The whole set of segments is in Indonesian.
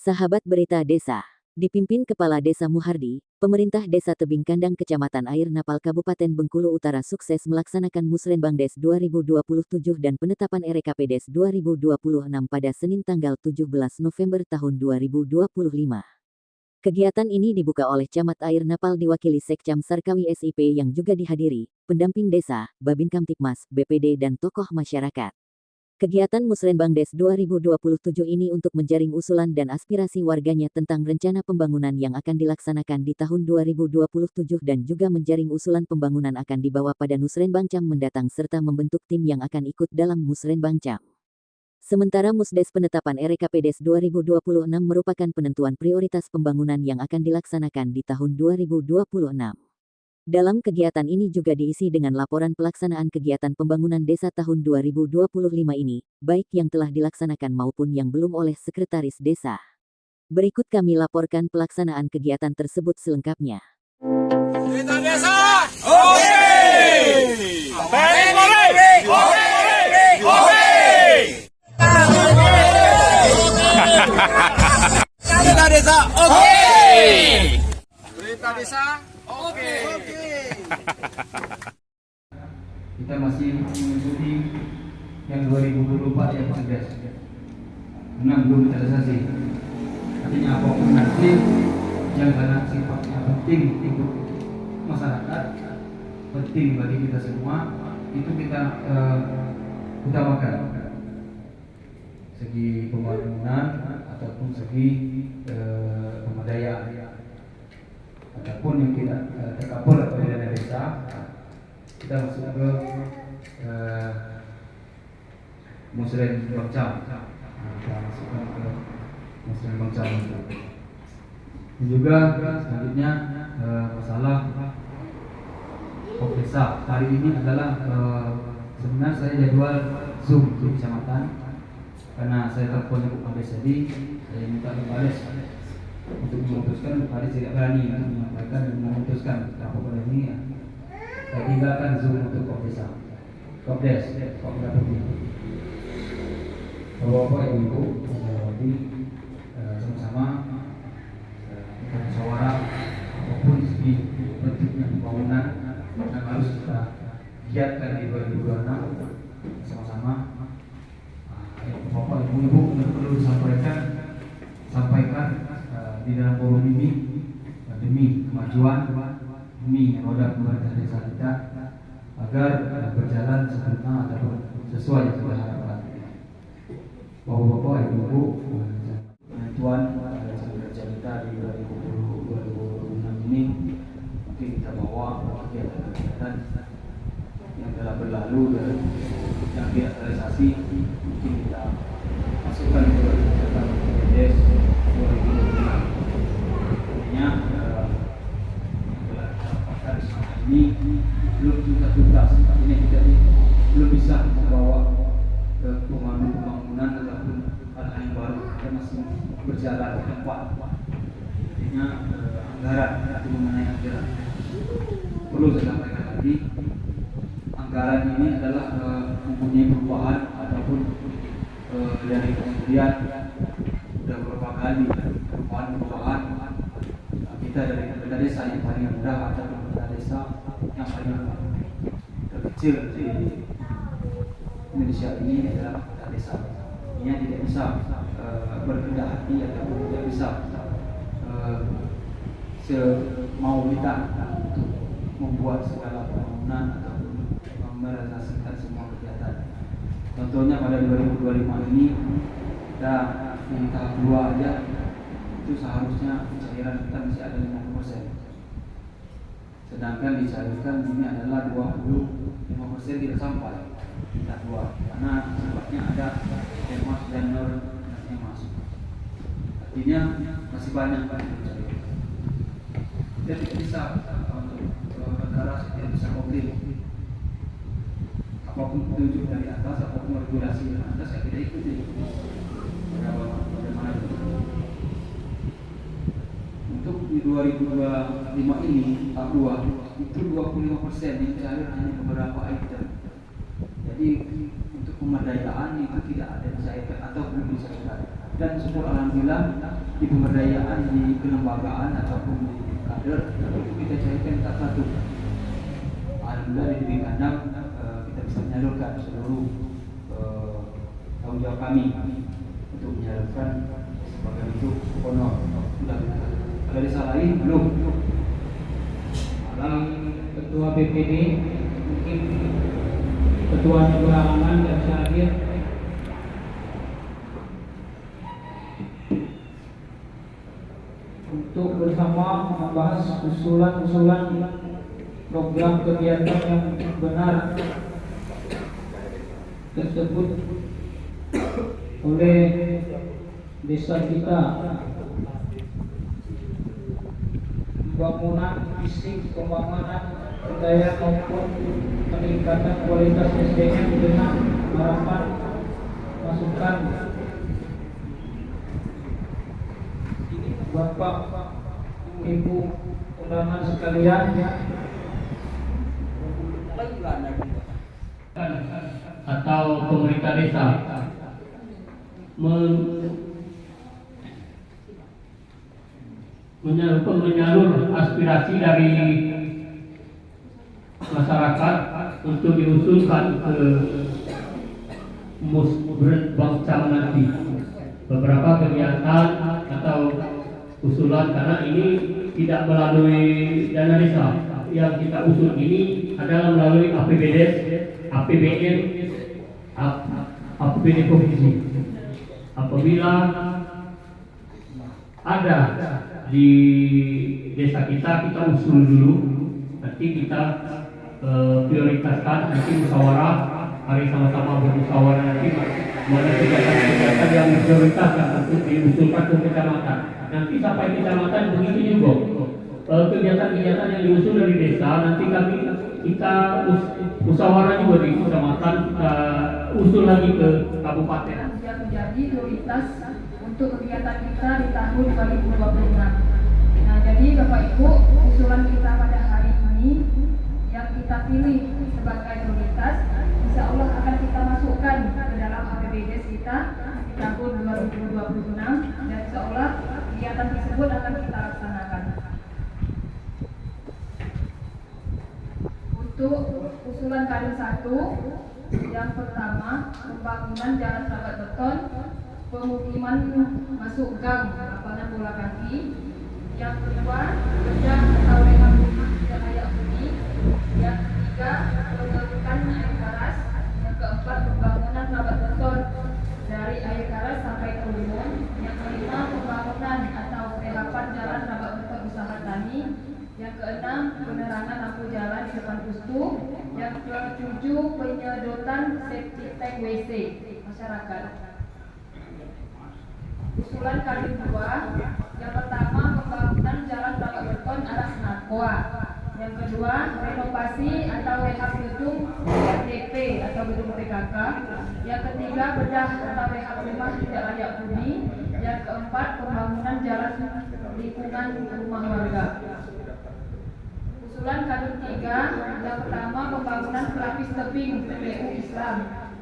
Sahabat Berita Desa, dipimpin Kepala Desa Muhardi, pemerintah Desa Tebing Kandang Kecamatan Air Napal Kabupaten Bengkulu Utara sukses melaksanakan Musrenbangdes 2027 dan penetapan RKPDes 2026 pada Senin tanggal 17 November tahun 2025. Kegiatan ini dibuka oleh Camat Air Napal diwakili Sekcam Sarkawi SIP yang juga dihadiri pendamping desa, Babin Kamtipmas, BPD dan tokoh masyarakat. Kegiatan Musrenbangdes 2027 ini untuk menjaring usulan dan aspirasi warganya tentang rencana pembangunan yang akan dilaksanakan di tahun 2027 dan juga menjaring usulan pembangunan akan dibawa pada Musrenbangcam mendatang serta membentuk tim yang akan ikut dalam Musrenbangcam. Sementara Musdes penetapan RKPDes 2026 merupakan penentuan prioritas pembangunan yang akan dilaksanakan di tahun 2026. Dalam kegiatan ini juga diisi dengan laporan pelaksanaan kegiatan pembangunan desa tahun 2025 ini, baik yang telah dilaksanakan maupun yang belum oleh Sekretaris Desa. Berikut kami laporkan pelaksanaan kegiatan tersebut selengkapnya. Berita Desa, oke! Berita Desa, oke! Berita Desa, oke! Kita masih mengikuti yang 2024 yang sudah 6 belum terrealisasi. Artinya apapun nanti yang karena sifatnya penting untuk masyarakat, penting bagi kita semua, itu kita utamakan. Segi pembangunan ataupun segi pemberdayaan. Ataupun yang tidak terkabul oleh dana desa, kita masuk ke Musrenbangcam. Kita masukkan ke Musrenbangcam. Dan juga selanjutnya masalah desa. Hari ini adalah sebenarnya saya jadwal Zoom di kecamatan karena saya teleponnya Pak Kades tadi, saya minta Pak Kades untuk memutuskan. Pak Kades tidak berani untuk menyampaikan dan memutuskan apapun ini ya. Saya tinggalkan Zoom untuk Kopdesa, Kopdes, Kopda Putih. Bapak-bapak, ibu-ibu, jadi sama-sama kita musyawarah apapun segi bentuknya pembangunan yang harus kita giatkan di 2026 sama-sama. Bapak, ibu-ibu yang perlu sampaikan di dalam forum ini demi kemajuan, demi roda pemerintahan desa kita agar berjalan sempurna ataupun sesuai yang kita harapkan. Bapak-bapak, ibu-ibu, penentuan kerja kita di 2026 ini mungkin kita bawa kegiatan-kegiatan yang telah berlalu dan yang tidak terrealisasi, mungkin kita masukkan ke kegiatan RKPDes 2026. Artinya ini belum tuntas, artinya kita belum bisa membawa ke pembangunan ataupun hal-hal yang baru. Kita masih berjalan di tempat. Artinya anggaran, itu mengenai anggaran. Perlu saya sampaikan lagi, anggaran ini adalah mempunyai perubahan ataupun dari kemudian sudah beberapa kali perubahan kita dari pemerintah desa yang paling rendah atau pemerintah desa yang paling terkecil di Indonesia ini adalah pemerintah desa. Ini tidak bisa berkendak hati ataupun tidak bisa semau kita untuk membuat segala pembangunan ataupun merealisasikan semua kegiatan. Contohnya pada 2025 ini kita di tahap 2 aja itu seharusnya cairan kita masih ada 50%. Sedangkan dicairkan ini adalah 25% tidak sampai di tahap 2 karena sebabnya ada emas dan non emas. Artinya masih banyak yang dicairkan. Kita tidak bisa untuk perkara tidak bisa komplit. Apapun petunjuk dari atas, apapun regulasi dari atas, saya tidak ikuti. Bagaimana itu? Untuk di 2025 ini, tahap 2, itu 25% yang cair hanya beberapa item. Jadi untuk pemberdayaan itu tidak ada dicairkan atau belum dicairkan. dan syukur alhamdulillah di pemberdayaan, di kelembagaan ataupun di kader itu kita carikan tak satu. Alhamdulillah di Tebing Kandang kita bisa menyalurkan seluruh tanggung jawab kami untuk menyalurkan sebagai bentuk honor. Sudah kalau desa lain belum. Malam Ketua BPD mungkin Ketua Pengalaman yang bisa hadir. Untuk bersama membahas usulan-usulan program kegiatan yang benar tersebut oleh desa kita, pembangunan fisik, pembangunan budaya maupun peningkatan kualitas SDM dengan harapan masukan Bapak, Ibu, undangan sekalian, atau pemerintah desa menyalur aspirasi dari masyarakat untuk diusulkan ke Musbren Bangsa nanti beberapa kegiatan atau usulan, karena ini tidak melalui dana desa. Yang kita usul ini adalah melalui APBD, APBN, APBD provinsi. Apabila ada di desa kita usul dulu, nanti kita prioritaskan, nanti musyawarah, hari sama-sama bermusyawarah nanti mana kegiatan-kegiatan yang prioritaskan untuk diusulkan ke kecamatan. Nanti sampai kecamatan begitu juga kegiatan-kegiatan yang diusul dari desa, nanti kita musyawarah juga di kecamatan, kita usul lagi ke kabupaten. Yang menjadi prioritas untuk kegiatan kita di tahun 2026. Nah, jadi Bapak Ibu, usulan kita pada hari ini yang kita pilih sebagai prioritas, insya Allah akan kita masukkan ke dalam APBD kita di tahun 2026, dan insya Allah kegiatan tersebut akan kita laksanakan. Untuk usulan kader 1, yang pertama pembangunan jalan rabat beton, pemukiman masuk gang lapangan bola kaki. Yang kedua, bedah atau rehab rumah tidak layak huni. Yang ketiga, pengerukan air karas. Yang keempat, pembangunan rabat beton dari air karas sampai ke Limun. Yang kelima, pembangunan atau rehapan jalan rabat beton usaha tani. Yang keenam, penerangan lampu jalan di depan pustu. Yang ketujuh, penyedotan septic tank WC masyarakat. Usulan kali 2, yang pertama pembangunan jalan rabat beton arah Senakoa. Yang kedua, renovasi atau rehab gedung RDP atau gedung PKK. Yang ketiga, bedah atau rehab rumah tidak layak huni. Yang keempat, pembangunan jalan lingkungan rumah warga. Usulan kader 3, yang pertama pembangunan pelapis tebing PPU Islam.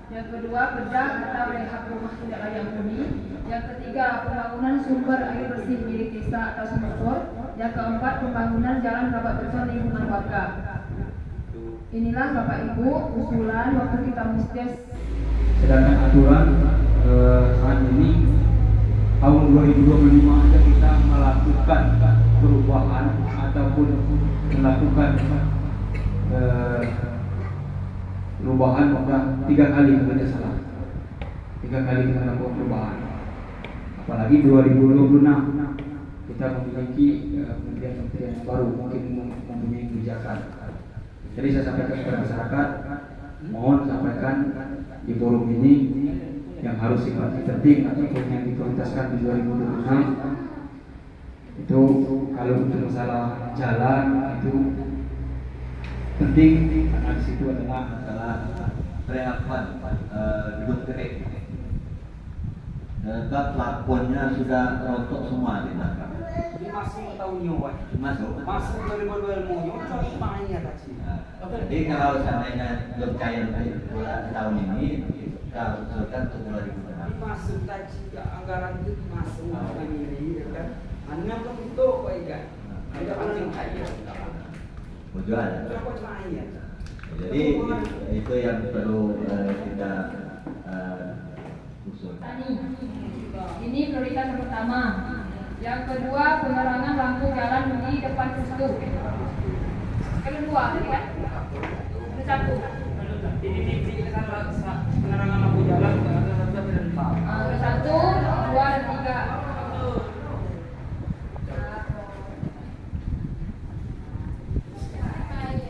Yang kedua, bedah atau rehab rumah tidak layak huni. Yang ketiga, pembangunan sumber air bersih milik desa atau sumber bor. Yang keempat, pembangunan jalan rabat beton lingkungan warga. Inilah Bapak Ibu usulan waktu kita musdes. Sedangkan aturan saat ini tahun 2025 aja kita melakukan perubahan ataupun melakukan perubahan udah 3 kali kalau tidak salah. 3 kali kita lakukan perubahan. Apalagi 2026 kita memiliki kementerian-kementerian yang baru, mungkin mempunyai kebijakan. Jadi saya sampaikan kepada masyarakat, mohon sampaikan di forum ini yang harus sifatnya penting ataupun yang diprioritaskan di 2026 itu kalau untuk masalah jalan itu penting, karena di situ adalah masalah rehapan gedung kering. Dan plafonnya sudah rontok semua di belakang. Ini masuk tahun nyawa. Masuk 2020 nyawa banyak kecil. Jadi kalau seandainya belum cair tahun ini, kita usulkan untuk 2026. masuk tadi anggaran itu masuk sendiri, ya kan? Hanya untuk kok ikan. Ada penting kaya. Tujuan. Berapa kaya? Jadi itu yang perlu kita usul. Tani. Ini prioritas yang pertama. Yang kedua, penerangan lampu jalan di depan Pustu. Kedua, tadi kan? Ada satu. Ini penerangan lampu jalan Ada satu, dua, dan tiga.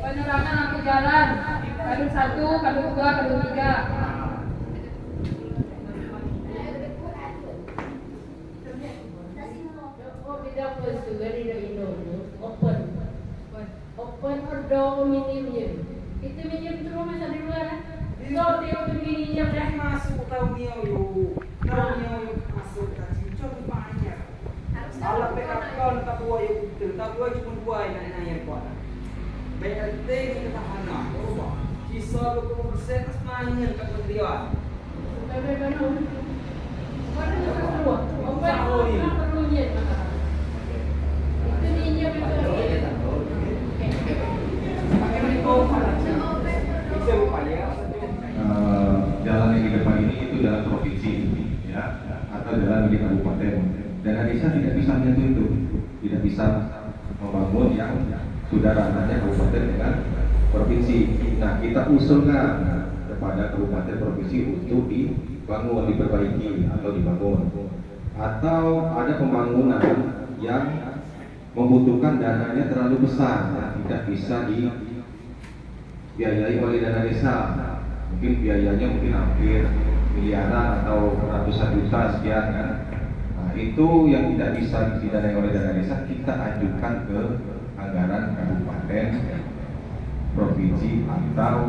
Penerangan lampu jalan. Kadung satu, kadung dua, kadung tiga. Open or medium. Itu medium itu rumah di luar. So dia begini yang masuk tahun ni tahun ni masuk tadi coba banyak. Kalau backup kau tak buat yang betul, tak buat cuma buat nak yang buat. BLT ni ketahanan, kisah 20% semuanya kat kementerian. Jalan yang di depan ini itu jalan provinsi, ya, atau jalan di kabupaten. Dana desa tidak bisa menyentuh itu, tidak bisa membangun yang sudah ranahnya kabupaten dengan provinsi. Nah, kita usulkan kepada kabupaten provinsi untuk dibangun, diperbaiki atau dibangun. Atau ada pembangunan yang membutuhkan dananya terlalu besar, tidak bisa dibiayai oleh dana desa. Mungkin biayanya mungkin hampir miliaran atau ratusan juta sekian kan. Nah, itu yang tidak bisa didanai oleh dana desa, kita ajukan ke anggaran kabupaten, provinsi atau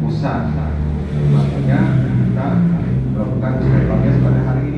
pusat. Makanya kita melakukan survei pada hari ini.